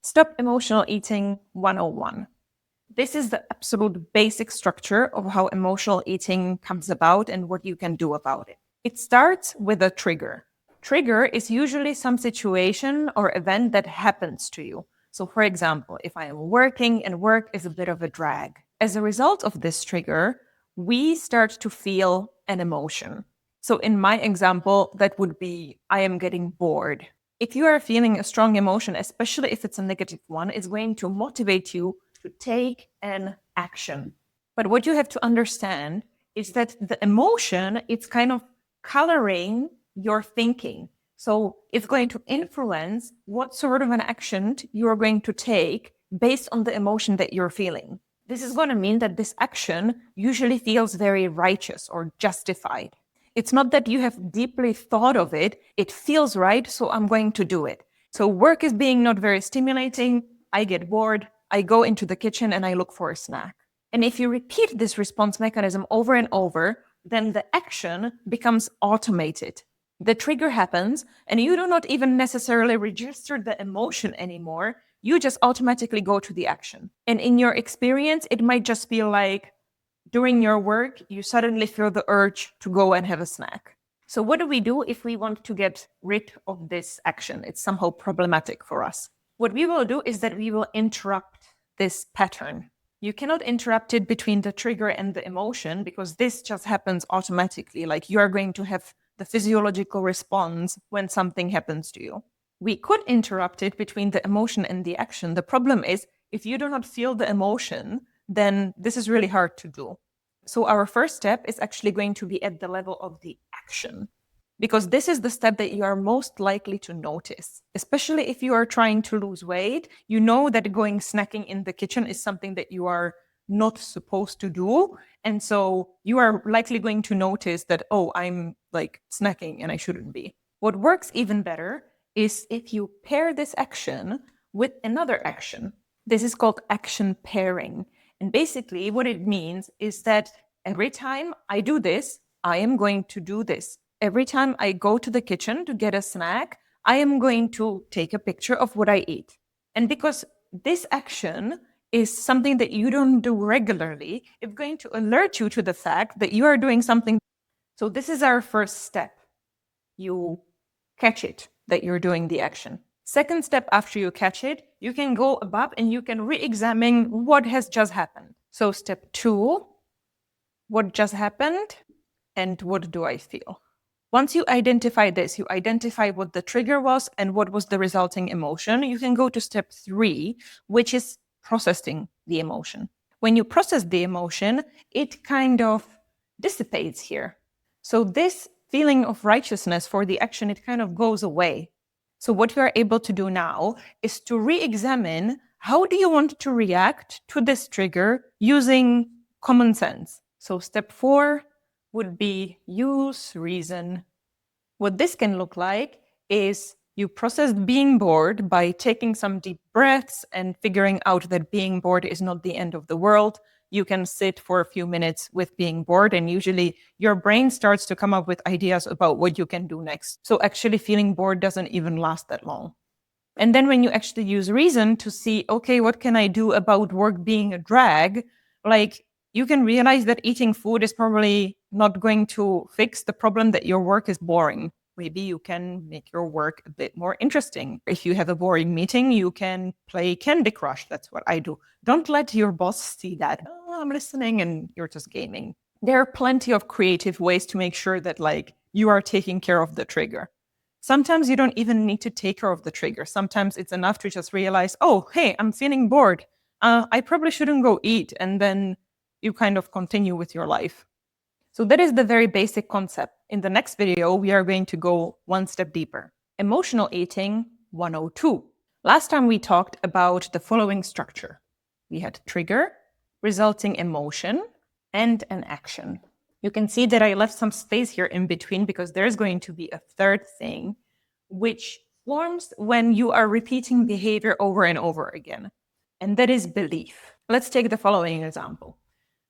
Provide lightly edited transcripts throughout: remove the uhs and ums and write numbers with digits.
Stop Emotional Eating 101. This is the absolute basic structure of how emotional eating comes about and what you can do about it. It starts with a trigger. Trigger is usually some situation or event that happens to you. So, for example, if I am working and work is a bit of a drag, as a result of this trigger, we start to feel an emotion. So, in my example, that would be I am getting bored. If you are feeling a strong emotion, especially if it's a negative one, it's going to motivate you to take an action. But what you have to understand is that the emotion, it's kind of coloring your thinking. So it's going to influence what sort of an action you are going to take based on the emotion that you're feeling. This is going to mean that this action usually feels very righteous or justified. It's not that you have deeply thought of it, it feels right, so I'm going to do it. So work is being not very stimulating, I get bored, I go into the kitchen and I look for a snack. And if you repeat this response mechanism over and over, then the action becomes automated. The trigger happens and you do not even necessarily register the emotion anymore. You just automatically go to the action. And in your experience, it might just be like, during your work, you suddenly feel the urge to go and have a snack. So, what do we do if we want to get rid of this action? It's somehow problematic for us. What we will do is that we will interrupt this pattern. You cannot interrupt it between the trigger and the emotion because this just happens automatically. Like you are going to have the physiological response when something happens to you. We could interrupt it between the emotion and the action. The problem is if you do not feel the emotion, then this is really hard to do. So our first step is actually going to be at the level of the action, because this is the step that you are most likely to notice. Especially if you are trying to lose weight, you know that going snacking in the kitchen is something that you are not supposed to do. And so you are likely going to notice that, oh, I'm like snacking and I shouldn't be. What works even better is if you pair this action with another action. This is called action pairing. And basically, what it means is that every time I do this, I am going to do this. Every time I go to the kitchen to get a snack, I am going to take a picture of what I eat. And because this action is something that you don't do regularly, it's going to alert you to the fact that you are doing something. So, this is our first step. You catch it that you're doing the action. Second step, after you catch it, you can go above and you can re-examine what has just happened. So step 2, what just happened and what do I feel? Once you identify this, you identify what the trigger was and what was the resulting emotion, you can go to step 3, which is processing the emotion. When you process the emotion, it kind of dissipates here. So this feeling of righteousness for the action, it kind of goes away. So what you are able to do now is to re-examine how do you want to react to this trigger using common sense. So step 4 would be use reason. What this can look like is you process being bored by taking some deep breaths and figuring out that being bored is not the end of the world. You can sit for a few minutes with being bored, and usually your brain starts to come up with ideas about what you can do next. So actually feeling bored doesn't even last that long. And then when you actually use reason to see, okay, what can I do about work being a drag? Like you can realize that eating food is probably not going to fix the problem that your work is boring. Maybe you can make your work a bit more interesting. If you have a boring meeting, you can play Candy Crush. That's what I do. Don't let your boss see that. Oh, I'm listening and you're just gaming. There are plenty of creative ways to make sure that like you are taking care of the trigger. Sometimes you don't even need to take care of the trigger. Sometimes it's enough to just realize, oh, hey, I'm feeling bored. I probably shouldn't go eat. And then you kind of continue with your life. So that is the very basic concept. In the next video, we are going to go one step deeper. Emotional eating 102. Last time we talked about the following structure. We had trigger, resulting emotion, and an action. You can see that I left some space here in between because there's going to be a third thing, which forms when you are repeating behavior over and over again. And that is belief. Let's take the following example.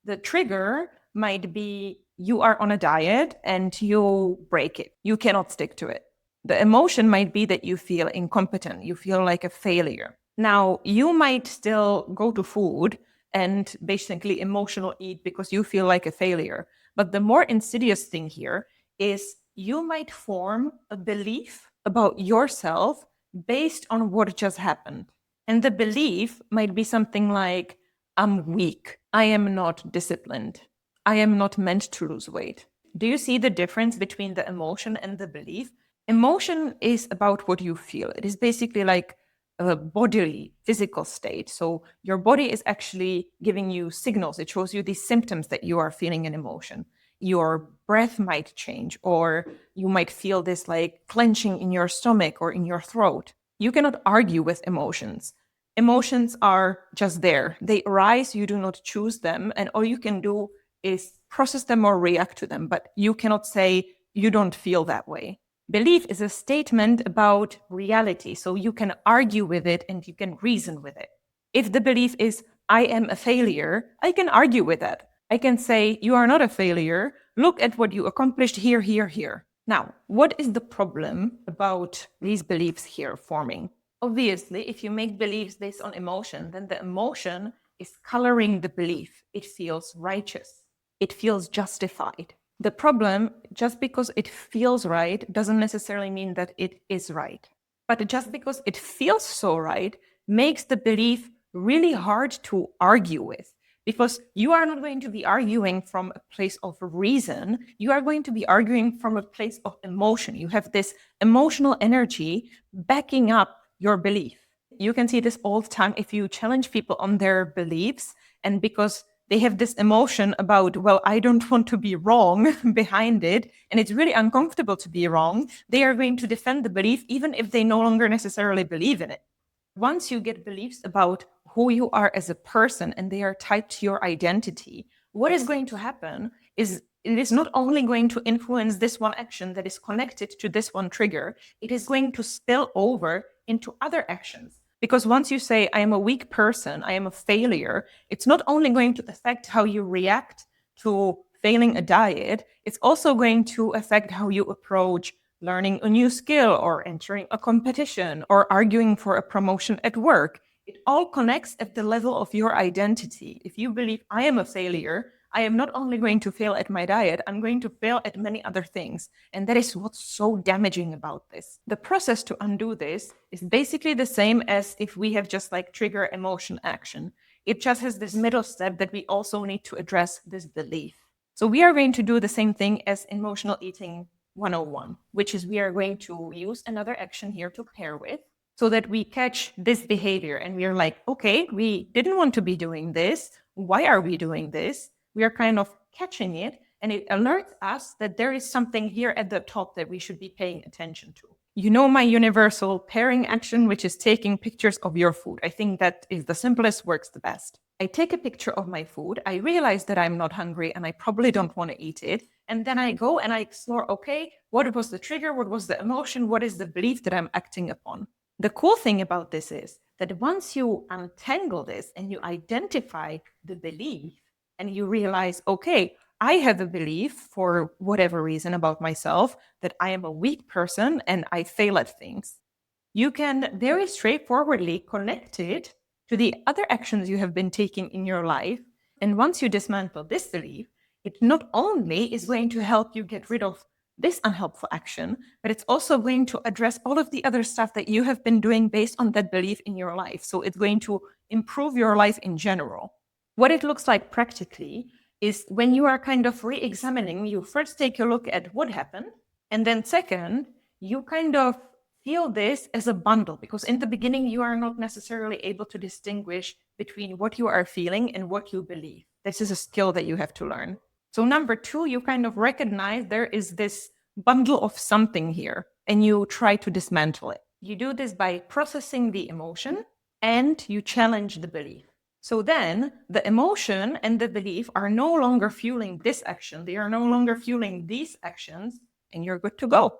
The trigger might be you are on a diet and you break it. You cannot stick to it. The emotion might be that you feel incompetent. You feel like a failure. Now, you might still go to food and basically emotional eat because you feel like a failure. But the more insidious thing here is you might form a belief about yourself based on what just happened. And the belief might be something like, I'm weak. I am not disciplined. I am not meant to lose weight. Do you see the difference between the emotion and the belief? Emotion is about what you feel. It is basically like a bodily, physical state. So your body is actually giving you signals. It shows you these symptoms that you are feeling an emotion. Your breath might change, or you might feel this like clenching in your stomach or in your throat. You cannot argue with emotions. Emotions are just there. They arise, you do not choose them, and all you can do is process them or react to them, but you cannot say you don't feel that way. Belief is a statement about reality, so you can argue with it and you can reason with it. If the belief is, I am a failure, I can argue with that. I can say, you are not a failure. Look at what you accomplished here, here, here. Now, what is the problem about these beliefs here forming? Obviously, if you make beliefs based on emotion, then the emotion is coloring the belief. It feels righteous. It feels justified. The problem, just because it feels right, doesn't necessarily mean that it is right. But just because it feels so right makes the belief really hard to argue with, because you are not going to be arguing from a place of reason. You are going to be arguing from a place of emotion. You have this emotional energy backing up your belief. You can see this all the time if you challenge people on their beliefs, and because they have this emotion about, well, I don't want to be wrong behind it, and it's really uncomfortable to be wrong, they are going to defend the belief even if they no longer necessarily believe in it. Once you get beliefs about who you are as a person and they are tied to your identity, what is going to happen is it is not only going to influence this one action that is connected to this one trigger, it is going to spill over into other actions. Because once you say, I am a weak person, I am a failure, it's not only going to affect how you react to failing a diet, it's also going to affect how you approach learning a new skill or entering a competition or arguing for a promotion at work. It all connects at the level of your identity. If you believe I am a failure, I am not only going to fail at my diet, I'm going to fail at many other things. And that is what's so damaging about this. The process to undo this is basically the same as if we have just like trigger emotion action. It just has this middle step that we also need to address this belief. So we are going to do the same thing as emotional eating 101, which is we are going to use another action here to pair with, so that we catch this behavior and we are like, okay, we didn't want to be doing this. Why are we doing this? We are kind of catching it, and it alerts us that there is something here at the top that we should be paying attention to. You know my universal pairing action, which is taking pictures of your food. I think that is the simplest, works the best. I take a picture of my food. I realize that I'm not hungry and I probably don't want to eat it. And then I go and I explore, okay, what was the trigger? What was the emotion? What is the belief that I'm acting upon? The cool thing about this is that once you untangle this and you identify the belief and you realize, okay, I have a belief for whatever reason about myself that I am a weak person and I fail at things, you can very straightforwardly connect it to the other actions you have been taking in your life. And once you dismantle this belief, it not only is going to help you get rid of this unhelpful action, but it's also going to address all of the other stuff that you have been doing based on that belief in your life. So it's going to improve your life in general. What it looks like practically is when you are kind of re-examining, you first take a look at what happened, and then second, you kind of feel this as a bundle, because in the beginning, you are not necessarily able to distinguish between what you are feeling and what you believe. This is a skill that you have to learn. So number two, you kind of recognize there is this bundle of something here, and you try to dismantle it. You do this by processing the emotion and you challenge the belief. So then the emotion and the belief are no longer fueling this action. They are no longer fueling these actions, and you're good to go.